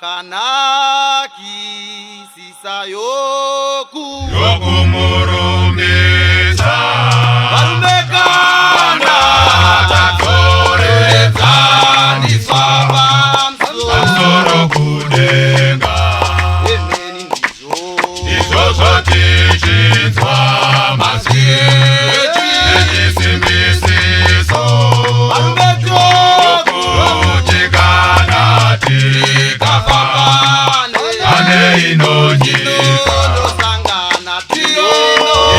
Akanaki sisayoku yokumurumbiza Varumekana tatorezani Swava Pansoro kudenga Emeni Ndizo zotichinzwa Maziechi Echisimbisiso Kutikana tikafakane Ane inonyika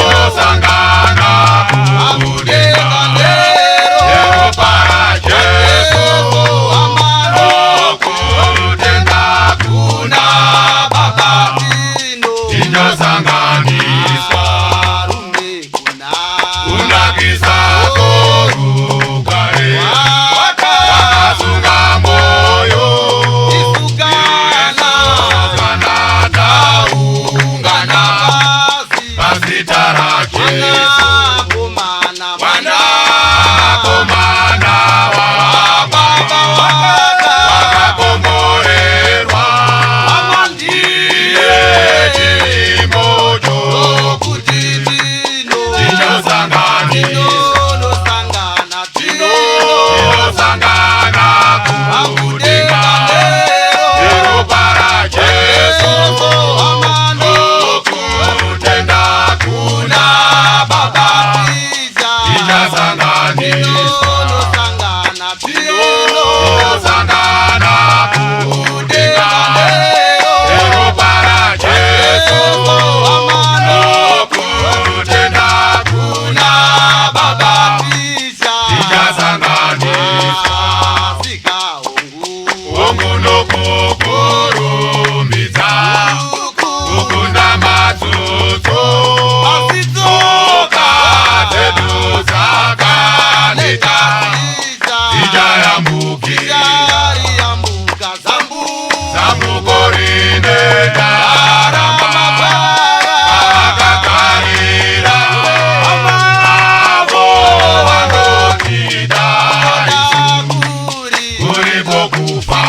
Inosangana kudenga Yero para Jesu Okutenda kuna baba Inyosanganiswa Unakisa korugare Wakasunga moyo Kanada ungana Pasitara Jesu Wana komana wa baba Wakakomorerwa Iye chimojo Inosangana kudenga Ero para Jesu Okutenda kuna baba Inosangana kudenga Ero para Jesu Okutenda kuna baba Omunokukurumbiza Kukunda matuto Okateduza kaneta Ijayambukia Zambukorine darama Akakarira Avo wanokida Kuripo kufa